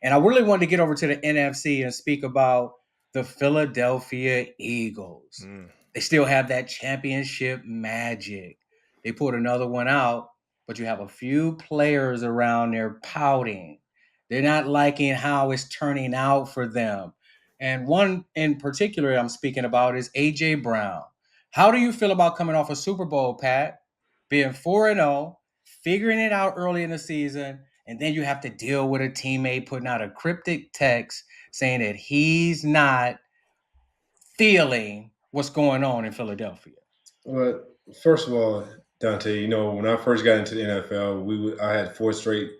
And I really wanted to get over to the NFC and speak about the Philadelphia Eagles. Mm. They still have that championship magic. They pulled another one out, but you have a few players around there pouting. They're not liking how it's turning out for them. And one in particular I'm speaking about is AJ Brown. How do you feel about coming off a Super Bowl, Pat? Being 4-0, figuring it out early in the season, and then you have to deal with a teammate putting out a cryptic text saying that he's not feeling what's going on in Philadelphia. Well, first of all, Dante, when I first got into the NFL, I had four straight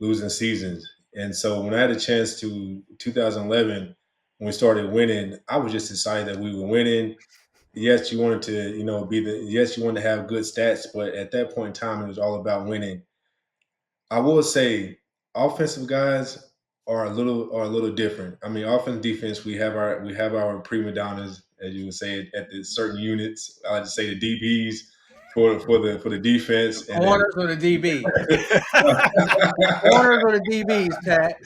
losing seasons, and so when I had a chance to 2011 when we started winning, I was just excited that we were winning. Yes, you wanted to, yes, you wanted to have good stats, but at that point in time, it was all about winning. I will say, offensive guys are a little different. I mean, offense, defense, we have our prima donnas, as you would say, at the certain units. I like to say the DBs for the The defense, and then corners or the DBs? Corners or the DBs, Pat?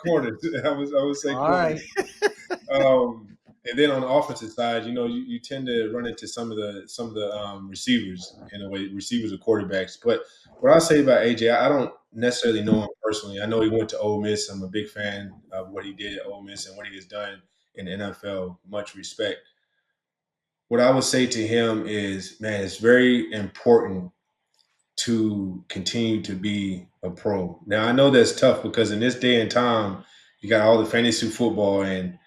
corners. I would say All corners. right. And then on the offensive side, you tend to run into some of the receivers in a way, receivers or quarterbacks. But what I say about AJ, I don't necessarily know him personally. I know he went to Ole Miss. I'm a big fan of what he did at Ole Miss and what he has done in the NFL. Much respect. What I would say to him is, man, it's very important to continue to be a pro. Now I know that's tough because in this day and time, you got all the fantasy football and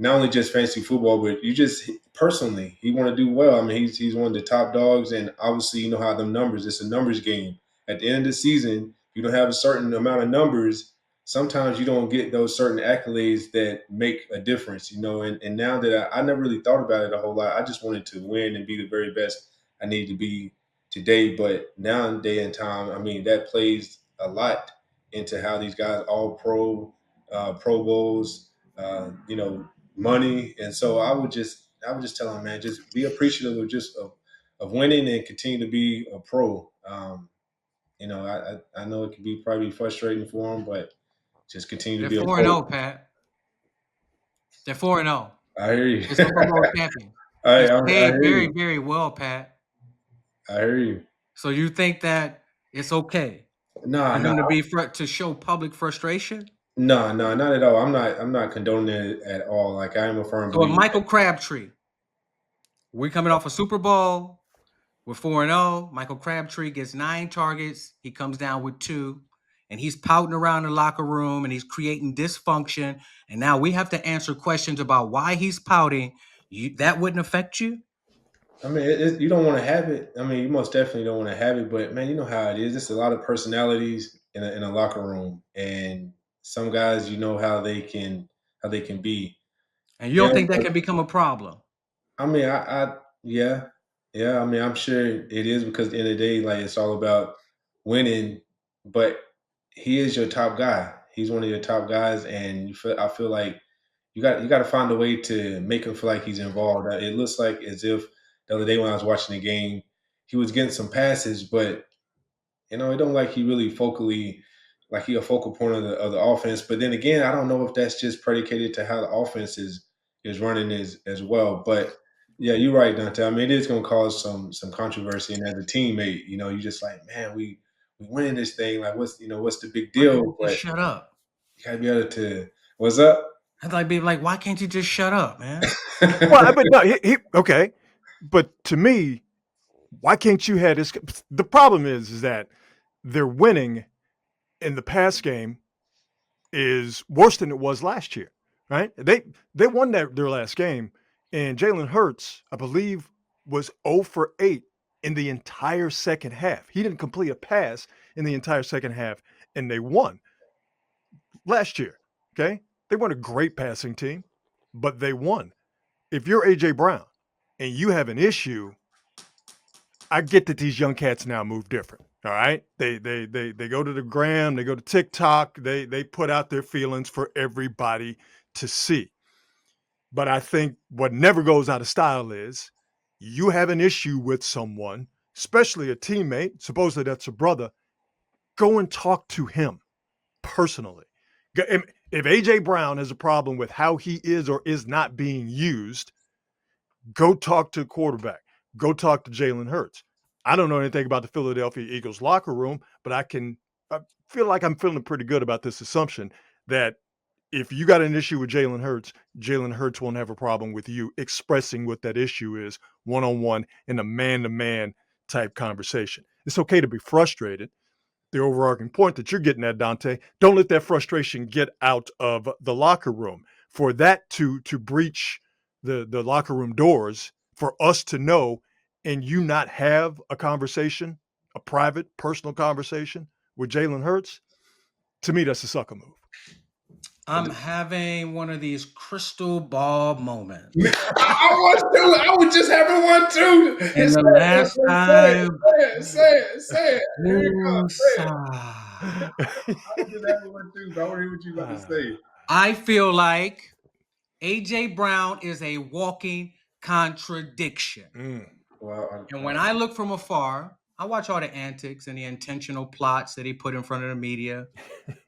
not only just fantasy football, but you just personally he want to do well. I mean, he's one of the top dogs, and obviously you know how them numbers. It's a numbers game. At the end of the season, if you don't have a certain amount of numbers. Sometimes you don't get those certain accolades that make a difference, And now that I never really thought about it a whole lot, I just wanted to win and be the very best I need to be today. But now in day and time, I mean, that plays a lot into how these guys all Pro Bowls, money. And so I would just tell them, man, just be appreciative of winning and continue to be a pro. I know it can be probably frustrating for them, but just continue to They're be a 4 and pro. 0, Pat. They're 4 and 0. I hear you. They're Super Bowl champion. I, He's I, I paid hear very, you. very well, Pat. I hear you. So you think that it's okay Nah, for nah, him to show public frustration? nah, nah, not at all. I'm not condoning it at all. Like I am a firm So if believer. Michael Crabtree, we're coming off a Super Bowl, we're 4 and 0. Michael Crabtree gets 9 targets. He comes down with 2, and he's pouting around the locker room and he's creating dysfunction. And now we have to answer questions about why he's pouting. That wouldn't affect you? I mean, you don't want to have it. I mean, you most definitely don't want to have it. But man, you know how it is. It's a lot of personalities in a locker room, and some guys, you know how they can be. And you Yeah, don't think that can become a problem? I mean, yeah, yeah. I mean, I'm sure it is because at the end of the day, like it's all about winning. But he is your top guy. He's one of your top guys, and I feel like you got to find a way to make him feel like he's involved. It looks like as if the other day when I was watching the game, he was getting some passes, but it don't like he really focally like he a focal point of the offense. But then again, I don't know if that's just predicated to how the offense is running as well. But yeah, you're right, Dante. I mean, it is going to cause some controversy, and as a teammate, you just like, man, we winning this thing. Like, what's the big Why can't you deal? just But shut up? you gotta be able to. What's up? I'd like be like, why can't you just shut up, man? Well, but no, okay. But to me, why can't you have this? The problem is that they're winning in the pass game is worse than it was last year, right? They won their last game, and Jalen Hurts, I believe, was 0 for 8 in the entire second half. He didn't complete a pass in the entire second half, and they won last year. Okay, they weren't a great passing team, but they won. If you're AJ Brown and you have an issue, I get that these young cats now move different. All right, they go to the gram, they go to TikTok, they put out their feelings for everybody to see. But I think what never goes out of style is you have an issue with someone, especially a teammate. Supposedly that's a brother. Go and talk to him. personally. If AJ Brown has a problem with how he is or is not being used, go talk to the quarterback. Go talk to Jalen Hurts. I don't know anything about the Philadelphia Eagles locker room, but I feel like I'm feeling pretty good about this assumption that if you got an issue with Jalen Hurts won't have a problem with you expressing what that issue is one-on-one in a man-to-man type conversation. It's okay to be frustrated. The overarching point that you're getting at, Dante, don't let that frustration get out of the locker room. For that to breach the locker room doors, for us to know and you not have a conversation, a private, personal conversation with Jalen Hurts, to me, that's a sucker move. I'm having one of these crystal ball moments. I was just having one too. And the last time, Say it. Here it comes. Say it. Woosah. I was just having one too. But I want to hear what you about to say. I feel like AJ Brown is a walking contradiction. Well, And when I look from afar, I watch all the antics and the intentional plots that he put in front of the media.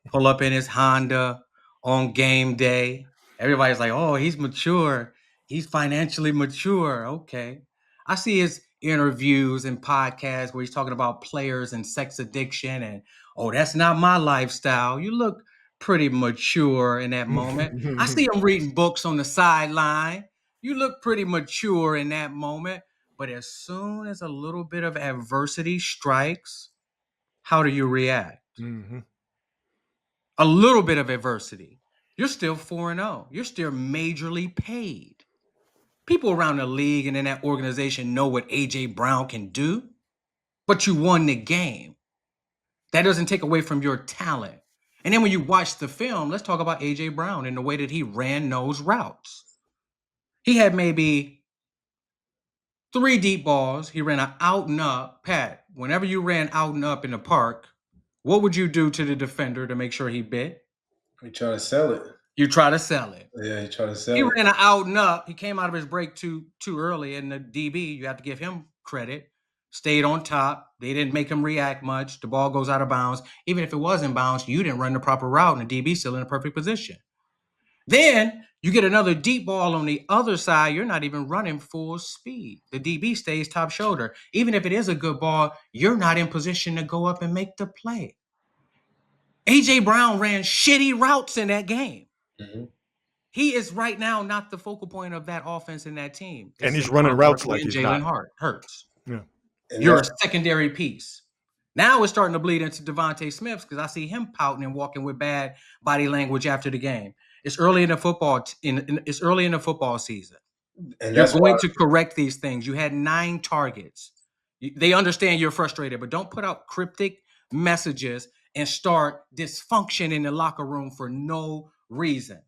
Pull up in his Honda on game day. Everybody's like, oh, he's mature. He's financially mature. Okay. I see his interviews and podcasts where he's talking about players and sex addiction and, oh, that's not my lifestyle. You look pretty mature in that moment. I see him reading books on the sideline. You look pretty mature in that moment. But as soon as a little bit of adversity strikes, how do you react? Mm-hmm. A little bit of adversity, you're still 4-0. You're still majorly paid. People around the league and in that organization know what AJ Brown can do, but you won the game. That doesn't take away from your talent. And then when you watch the film, let's talk about AJ Brown and the way that he ran those routes. He had maybe 3 deep balls. He ran an out and up. Pat, whenever you ran out and up in the park, what would you do to the defender to make sure he bit? We try to sell it. You try to sell it. Yeah, he tried to sell He it. ran an out and up. He came out of his break too early, and the DB, you have to give him credit, stayed on top. They didn't make him react much. The ball goes out of bounds. Even if it was in bounds, you didn't run the proper route, and the DB still in a perfect position. Then you get another deep ball on the other side. You're not even running full speed. The DB stays top shoulder. Even if it is a good ball, you're not in position to go up and make the play. AJ Brown ran shitty routes in that game. Mm-hmm. He is right now not the focal point of that offense and that team. And he's running routes like he's Jalen not. Hurts. Yeah. You're a secondary piece. Now it's starting to bleed into Devontae Smith because I see him pouting and walking with bad body language after the game. It's early in the football. It's early in the football season. And you're that's going to correct these things. You had 9 targets. They understand you're frustrated, but don't put out cryptic messages and start dysfunction in the locker room for no reason.